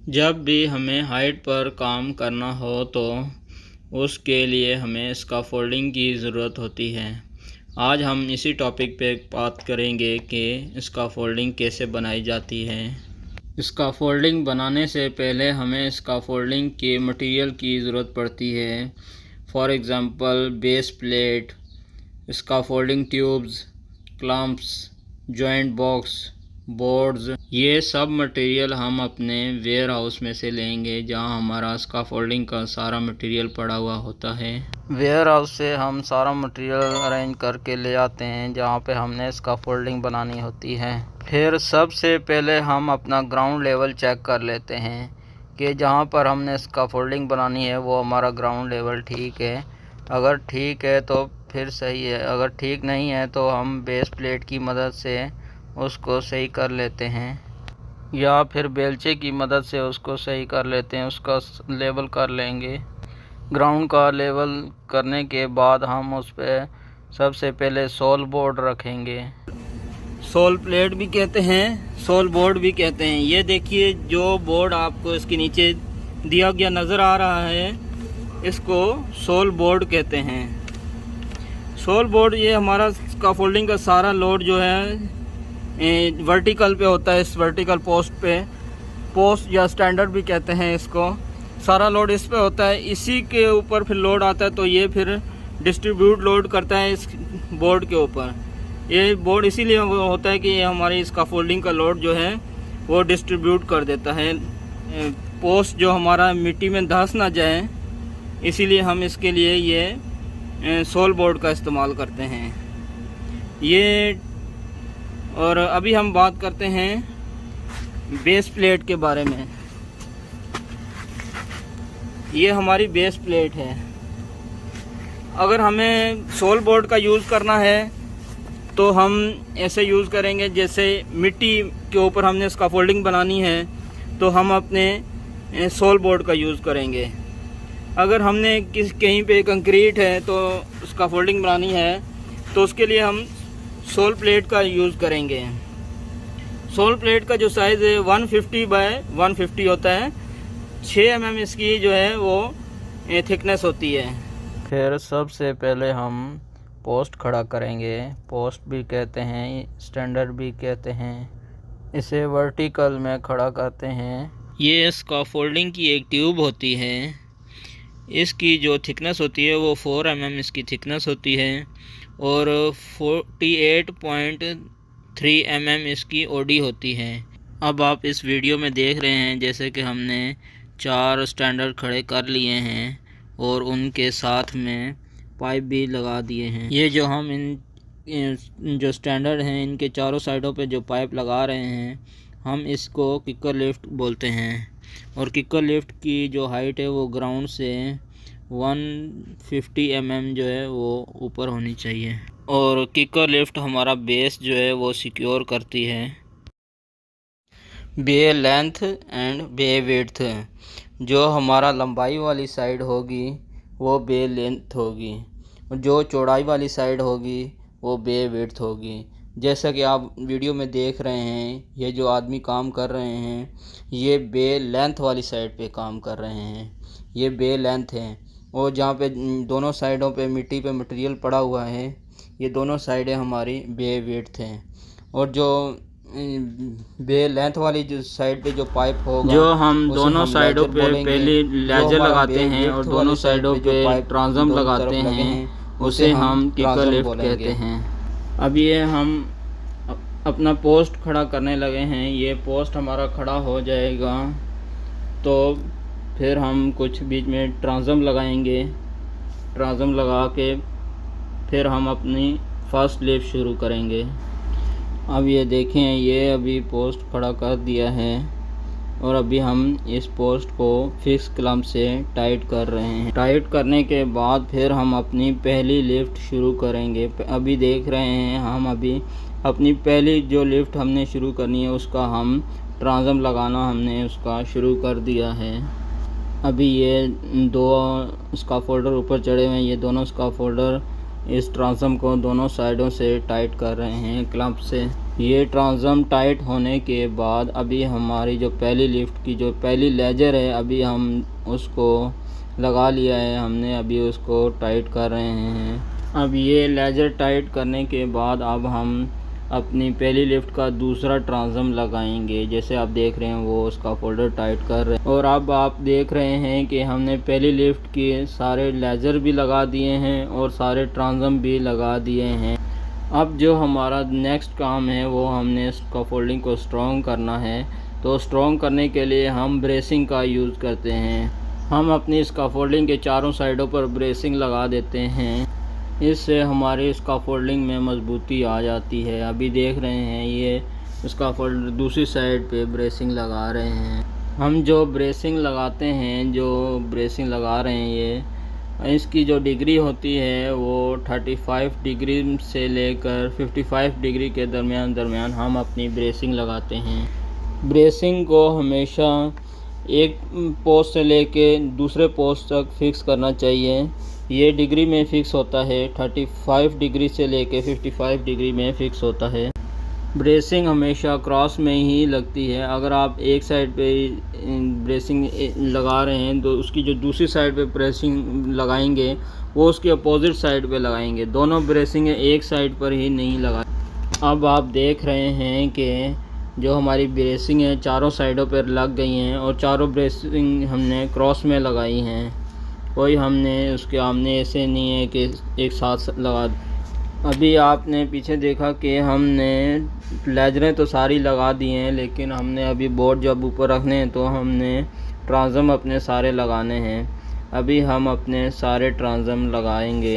जब भी हमें हाइट पर काम करना हो तो उसके लिए हमें स्कैफोल्डिंग की ज़रूरत होती है। आज हम इसी टॉपिक पे बात करेंगे कि स्कैफोल्डिंग कैसे बनाई जाती है। स्कैफोल्डिंग बनाने से पहले हमें स्कैफोल्डिंग के मटेरियल की ज़रूरत पड़ती है। For example base plate, scaffolding tubes, clumps, joint box, boards, ये सब मटेरियल हम अपने वेयर हाउस में से लेंगे जहां हमारा स्कैफोल्डिंग का सारा मटेरियल पड़ा हुआ होता है। वेयर हाउस से हम सारा मटेरियल अरेंज करके ले आते हैं जहां पे हमने स्कैफोल्डिंग बनानी होती है। फिर सबसे पहले हम अपना ग्राउंड लेवल चेक कर लेते हैं कि जहां पर हमने स्कैफोल्डिंग बनानी है वो हमारा ग्राउंड लेवल ठीक है। अगर ठीक है तो फिर सही है, अगर ठीक नहीं है तो हम बेस प्लेट की मदद से उसको सही कर लेते हैं या फिर बेलचे की मदद से उसको सही कर लेते हैं, उसका लेवल कर लेंगे। ग्राउंड का लेवल करने के बाद हम उस पर सबसे पहले सोल बोर्ड रखेंगे। सोल प्लेट भी कहते हैं, सोल बोर्ड भी कहते हैं। ये देखिए जो बोर्ड आपको इसके नीचे दिया गया नज़र आ रहा है, इसको सोल बोर्ड कहते हैं। सोल बोर्ड ये हमारा स्कैफोल्डिंग का सारा लोड जो है वर्टिकल पे होता है। इस वर्टिकल पोस्ट पे, पोस्ट या स्टैंडर्ड भी कहते हैं इसको, सारा लोड इस पे होता है। इसी के ऊपर फिर लोड आता है तो ये फिर डिस्ट्रीब्यूट लोड करता है इस बोर्ड के ऊपर। ये बोर्ड इसीलिए होता है कि ये हमारी स्कैफोल्डिंग का लोड जो है वो डिस्ट्रीब्यूट कर देता है। पोस्ट जो हमारा मिट्टी में धंस ना जाए, इसीलिए हम इसके लिए ये सोल बोर्ड का इस्तेमाल करते हैं। ये और अभी हम बात करते हैं बेस प्लेट के बारे में। ये हमारी बेस प्लेट है। अगर हमें सोल बोर्ड का यूज़ करना है तो हम ऐसे यूज़ करेंगे, जैसे मिट्टी के ऊपर हमने स्कैफोल्डिंग बनानी है तो हम अपने सोल बोर्ड का यूज़ करेंगे। अगर हमने कहीं पे कंक्रीट है तो स्कैफोल्डिंग बनानी है तो उसके लिए हम सोल प्लेट का यूज़ करेंगे। सोल प्लेट का जो साइज़ है 150 बाय 150 होता है। 6 mm इसकी जो है वो थिकनेस होती है। फिर सबसे पहले हम पोस्ट खड़ा करेंगे। पोस्ट भी कहते हैं, स्टैंडर्ड भी कहते हैं। इसे वर्टिकल में खड़ा करते हैं। ये स्कैफोल्डिंग की एक ट्यूब होती है। इसकी जो थिकनेस होती है वो 4 mm इसकी थिकनेस होती है और 48.3 mm इसकी ओडी होती है। अब आप इस वीडियो में देख रहे हैं जैसे कि हमने 4 स्टैंडर्ड खड़े कर लिए हैं और उनके साथ में पाइप भी लगा दिए हैं। ये जो हम इन जो स्टैंडर्ड हैं इनके चारों साइडों पे जो पाइप लगा रहे हैं, हम इसको किकर लिफ्ट बोलते हैं। और किकर लिफ्ट की जो हाइट है वो ग्राउंड से 150 mm जो है वो ऊपर होनी चाहिए। और किकर लिफ्ट हमारा बेस जो है वो सिक्योर करती है। बे लेंथ एंड बे विड्थ, जो हमारा लंबाई वाली साइड होगी वो बे लेंथ होगी, जो चौड़ाई वाली साइड होगी वो बे विड्थ होगी। जैसा कि आप वीडियो में देख रहे हैं, ये जो आदमी काम कर रहे हैं ये बे लेंथ वाली साइड पे काम कर रहे हैं। ये बे लेंथ है। और जहाँ पे दोनों साइडों पे मिट्टी पे मटेरियल पड़ा हुआ है, ये दोनों साइडें हमारी बे विड्थ हैं। और जो बे लेंथ वाली जो साइड पे जो पाइप होगा, जो हम दोनों साइडों पे पहले लेजर लगाते हैं और दोनों साइडों पे ट्रांसम लगाते हैं, उसे हम किकर लिफ्ट कहते हैं। अब ये हम अपना पोस्ट खड़ा करने लगे हैं। ये पोस्ट हमारा खड़ा हो जाएगा तो फिर हम कुछ बीच में ट्रांसम लगाएंगे। ट्रांसम लगा के फिर हम अपनी फर्स्ट लिफ्ट शुरू करेंगे। अब ये देखें, ये अभी पोस्ट खड़ा कर दिया है और अभी हम इस पोस्ट को फिक्स क्लम्प से टाइट कर रहे हैं। टाइट करने के बाद फिर हम अपनी पहली लिफ्ट शुरू करेंगे। अभी देख रहे हैं हम अभी अपनी पहली जो लिफ्ट हमने शुरू करनी है उसका हम ट्रांसम लगाना हमने उसका शुरू कर दिया है। अभी ये 2 स्कैफोल्डर ऊपर चढ़े हुए हैं। ये दोनों स्कैफोल्डर इस ट्रांसम को दोनों साइडों से टाइट कर रहे हैं क्लम्प से। ये ट्रांसम टाइट होने के बाद अभी हमारी जो पहली लिफ्ट की जो पहली लेजर है, अभी हम उसको लगा लिया है हमने, अभी उसको टाइट कर रहे हैं। अब ये लेजर टाइट करने के बाद अब हम अपनी पहली लिफ्ट का दूसरा ट्रांसम लगाएंगे। जैसे आप देख रहे हैं वो उसका फोल्डर टाइट कर रहे हैं। और अब आप देख रहे हैं कि हमने पहली लिफ्ट के सारे लेजर भी लगा दिए हैं और सारे ट्रांसम भी लगा दिए हैं। अब जो हमारा नेक्स्ट काम है वो हमने स्कैफोल्डिंग को स्ट्रॉन्ग करना है। तो स्ट्रॉन्ग करने के लिए हम ब्रेसिंग का यूज़ करते हैं। हम अपनी स्कैफोल्डिंग के चारों साइडों पर ब्रेसिंग लगा देते हैं। इससे हमारे स्कैफोल्डिंग में मजबूती आ जाती है। अभी देख रहे हैं ये स्कैफोल्ड दूसरी साइड पे ब्रेसिंग लगा रहे हैं। हम जो ब्रेसिंग लगाते हैं, जो ब्रेसिंग लगा रहे हैं, ये इसकी जो डिग्री होती है वो 35 डिग्री से लेकर 55 डिग्री के दरमियान हम अपनी ब्रेसिंग लगाते हैं। ब्रेसिंग को हमेशा एक पोस्ट से लेके दूसरे पोस्ट तक फिक्स करना चाहिए। ये डिग्री में फ़िक्स होता है, 35 डिग्री से लेके 55 डिग्री में फ़िक्स होता है। ब्रेसिंग हमेशा क्रॉस में ही लगती है। अगर आप एक साइड पे ब्रेसिंग लगा रहे हैं तो उसकी जो दूसरी साइड पे ब्रेसिंग लगाएंगे वो उसके अपोजिट साइड पे लगाएंगे। दोनों ब्रेसिंग एक साइड पर ही नहीं लगाएं। अब आप देख रहे हैं कि जो हमारी ब्रेसिंग है चारों साइडों पर लग गई हैं और चारों ब्रेसिंग हमने क्रॉस में लगाई हैं। कोई हमने उसके आमने ऐसे नहीं है कि एक साथ लगा। अभी आपने पीछे देखा कि हमने लेजरें तो सारी लगा दी हैं, लेकिन हमने अभी बोर्ड जब ऊपर रखने हैं तो हमने ट्रांसम अपने सारे लगाने हैं। अभी हम अपने सारे ट्रांसम लगाएंगे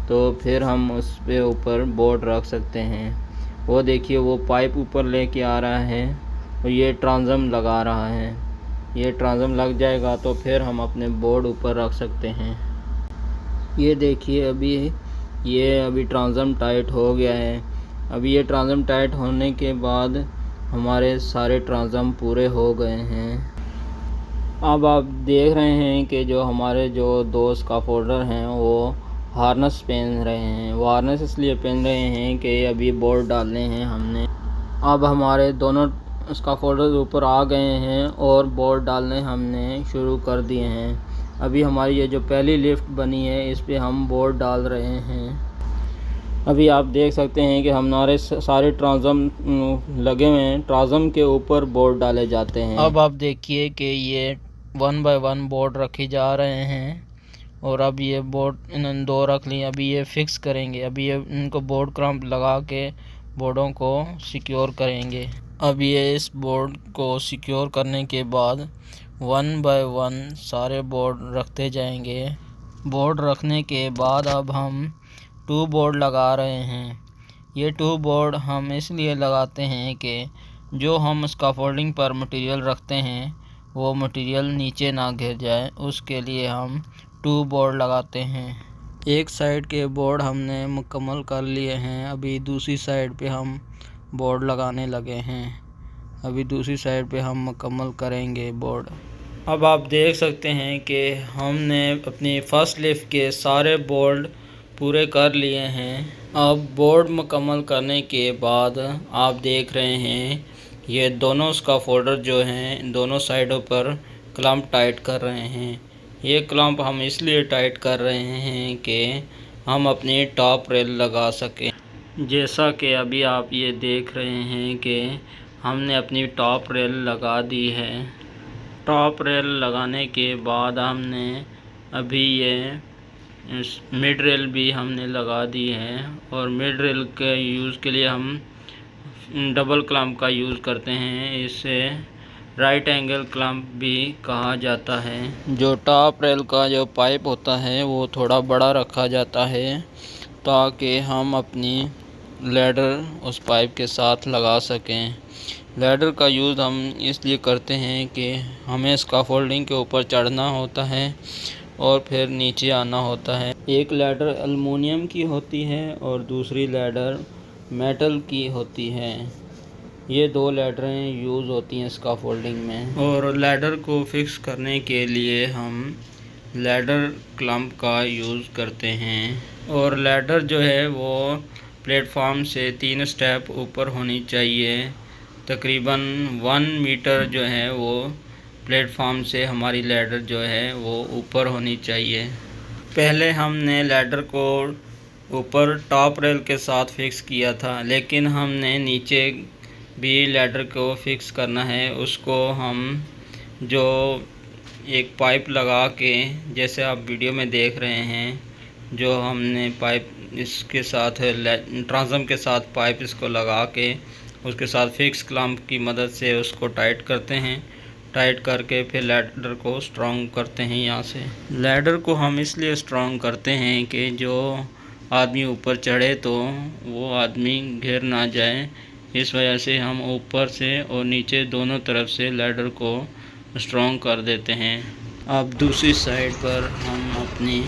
तो फिर हम उस पे ऊपर बोर्ड रख सकते हैं। वो देखिए वो पाइप ऊपर लेके आ रहा है और ये ट्रांसम लगा रहा है। ये ट्रांसम लग जाएगा तो फिर हम अपने बोर्ड ऊपर रख सकते हैं। ये देखिए अभी ट्रांसम टाइट हो गया है। अभी ये ट्रांसम टाइट होने के बाद हमारे सारे ट्रांसम पूरे हो गए हैं। अब आप देख रहे हैं कि जो हमारे जो दो स्कैफोल्डर हैं वो हार्नेस पहन रहे हैं। वो हार्नेस इसलिए पहन रहे हैं कि अभी बोर्ड डालने हैं हमने। अब हमारे दोनों स्कैफोल्डर ऊपर आ गए हैं और बोर्ड डालने हमने शुरू कर दिए हैं। अभी हमारी ये जो पहली लिफ्ट बनी है इस पे हम बोर्ड डाल रहे हैं। अभी आप देख सकते हैं कि हमारे सारे ट्रांसम लगे हुए हैं। ट्रांसम के ऊपर बोर्ड डाले जाते हैं। अब आप देखिए कि ये 1 बाय 1 बोर्ड रखे जा रहे हैं और अब ये बोर्ड इन्होंने 2 रख लिए। अभी ये फिक्स करेंगे। अभी ये इनको बोर्ड क्रम्प लगा के बोर्डों को सिक्योर करेंगे। अब ये इस बोर्ड को सिक्योर करने के बाद 1 बाय 1 सारे बोर्ड रखते जाएंगे। बोर्ड रखने के बाद अब हम 2 बोर्ड लगा रहे हैं। ये 2 बोर्ड हम इसलिए लगाते हैं कि जो हम स्कैफोल्डिंग पर मटेरियल रखते हैं वो मटेरियल नीचे ना गिर जाए, उसके लिए हम 2 बोर्ड लगाते हैं। एक साइड के बोर्ड हमने मुकम्मल कर लिए हैं। अभी दूसरी साइड पे हम बोर्ड लगाने लगे हैं। अभी दूसरी साइड पे हम मुकम्मल करेंगे बोर्ड। अब आप देख सकते हैं कि हमने अपनी फर्स्ट लिफ्ट के सारे बोर्ड पूरे कर लिए हैं। अब बोर्ड मुकम्मल करने के बाद आप देख रहे हैं ये दोनों स्कैफोल्डर जो हैं दोनों साइडों पर क्लैंप टाइट कर रहे हैं। ये क्लैंप हम इसलिए टाइट कर रहे हैं कि हम अपनी टॉप रेल लगा सकें। जैसा कि अभी आप ये देख रहे हैं कि हमने अपनी टॉप रेल लगा दी है। टॉप रेल लगाने के बाद हमने अभी ये मिड रेल भी हमने लगा दी है और मिड रेल के यूज़ के लिए हम डबल क्लैंप का यूज़ करते हैं। इसे राइट एंगल क्लैंप भी कहा जाता है। जो टॉप रेल का जो पाइप होता है वो थोड़ा बड़ा रखा जाता है ताकि हम अपनी लैडर उस पाइप के साथ लगा सकें। लैडर का यूज़ हम इसलिए करते हैं कि हमें स्कैफोल्डिंग के ऊपर चढ़ना होता है और फिर नीचे आना होता है। एक लैडर एल्युमिनियम की होती है और दूसरी लैडर मेटल की होती है। ये 2 लैडरें यूज़ होती हैं स्कैफोल्डिंग में। और लैडर को फिक्स करने के लिए हम लैडर क्लैंप का यूज़ करते हैं। और लैडर जो है वो प्लेटफॉर्म से 3 स्टेप ऊपर होनी चाहिए। तकरीबन 1 मीटर जो है वो प्लेटफॉर्म से हमारी लैडर जो है वो ऊपर होनी चाहिए। पहले हमने लैडर को ऊपर टॉप रेल के साथ फिक्स किया था, लेकिन हमने नीचे भी लैडर को फिक्स करना है। उसको हम जो एक पाइप लगा के, जैसे आप वीडियो में देख रहे हैं, जो हमने पाइप इसके साथ ट्रांसम के साथ पाइप इसको लगा के उसके साथ फिक्स क्लैंप की मदद से उसको टाइट करते हैं। टाइट करके फिर लैडर को स्ट्रॉन्ग करते हैं। यहाँ से लैडर को हम इसलिए स्ट्रॉन्ग करते हैं कि जो आदमी ऊपर चढ़े तो वो आदमी गिर ना जाए। इस वजह से हम ऊपर से और नीचे दोनों तरफ से लैडर को स्ट्रॉन्ग कर देते हैं। अब दूसरी साइड पर हम अपनी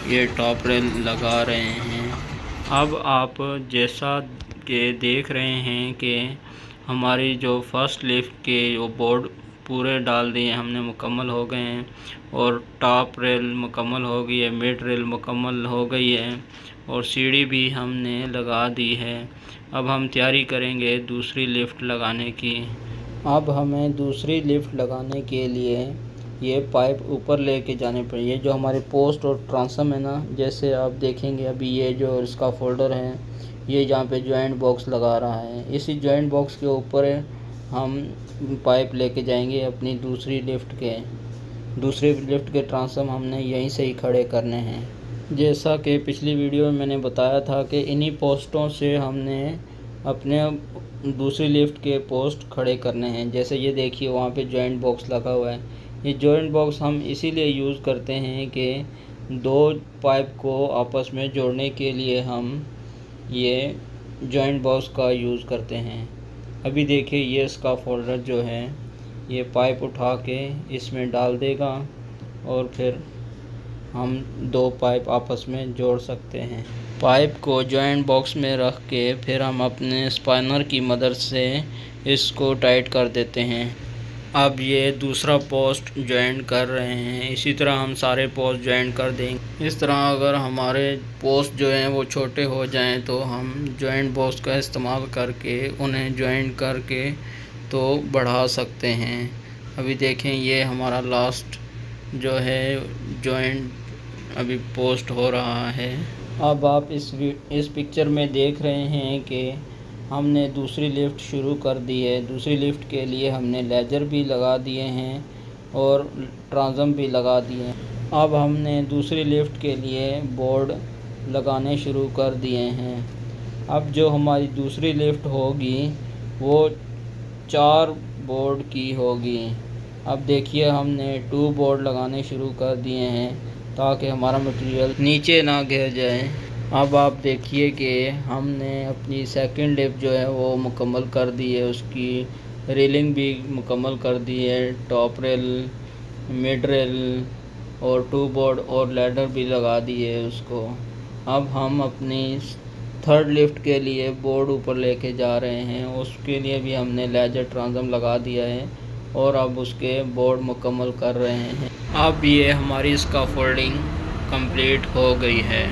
ये टॉप रेल लगा रहे हैं। अब आप जैसा कि देख रहे हैं कि हमारी जो फर्स्ट लिफ्ट के वो बोर्ड पूरे डाल दिए हमने, मुकम्मल हो गए हैं, और टॉप रेल मुकम्मल हो गई है, मिड रेल मुकम्मल हो गई है, और सीढ़ी भी हमने लगा दी है। अब हम तैयारी करेंगे दूसरी लिफ्ट लगाने की। अब हमें दूसरी लिफ्ट लगाने के लिए ये पाइप ऊपर लेके जाने पड़े। ये जो हमारे पोस्ट और ट्रांसम है ना, जैसे आप देखेंगे अभी ये जो इसका फोल्डर है, ये जहाँ पे जॉइंट बॉक्स लगा रहा है, इसी जॉइंट बॉक्स के ऊपर हम पाइप लेके जाएंगे अपनी दूसरी लिफ्ट के ट्रांसम हमने यहीं से ही खड़े करने हैं। जैसा कि पिछली वीडियो में मैंने बताया था कि इन्हीं पोस्टों से हमने अपने दूसरी लिफ्ट के पोस्ट खड़े करने हैं। जैसे ये देखिए वहाँ पे जॉइंट बॉक्स लगा हुआ है। ये जॉइंट बॉक्स हम इसीलिए यूज़ करते हैं कि दो पाइप को आपस में जोड़ने के लिए हम ये जॉइंट बॉक्स का यूज़ करते हैं। अभी देखिए ये इसका फोल्डर जो है ये पाइप उठा के इसमें डाल देगा और फिर हम दो पाइप आपस में जोड़ सकते हैं। पाइप को जॉइंट बॉक्स में रख के फिर हम अपने स्पानर की मदद से इसको टाइट कर देते हैं। अब ये दूसरा पोस्ट जॉइंट कर रहे हैं। इसी तरह हम सारे पोस्ट जॉइंट कर देंगे। इस तरह अगर हमारे पोस्ट जो हैं वो छोटे हो जाएं तो हम जॉइंट बॉक्स का इस्तेमाल करके उन्हें जॉइंट करके तो बढ़ा सकते हैं। अभी देखें ये हमारा लास्ट जो है जॉइंट अभी पोस्ट हो रहा है। अब आप इस पिक्चर में देख रहे हैं कि हमने दूसरी लिफ्ट शुरू कर दी है। दूसरी लिफ्ट के लिए हमने लेजर भी लगा दिए हैं और ट्रांसम भी लगा दिए हैं। अब हमने दूसरी लिफ्ट के लिए बोर्ड लगाने शुरू कर दिए हैं। अब जो हमारी दूसरी लिफ्ट होगी वो 4 बोर्ड की होगी। अब देखिए हमने 2 बोर्ड लगाने शुरू कर दिए हैं ताकि हमारा मटेरियल नीचे ना गिर जाए। अब आप देखिए कि हमने अपनी सेकंड लिफ्ट जो है वो मुकम्मल कर दी है। उसकी रेलिंग भी मुकम्मल कर दी है, टॉप रेल, मिड रेल और 2 बोर्ड और लैडर भी लगा दी है उसको। अब हम अपनी थर्ड लिफ्ट के लिए बोर्ड ऊपर लेके जा रहे हैं। उसके लिए भी हमने लेजर ट्रांसम लगा दिया है और अब उसके बोर्ड मुकम्मल कर रहे हैं। अब ये हमारी स्कैफोल्डिंग कंप्लीट हो गई है।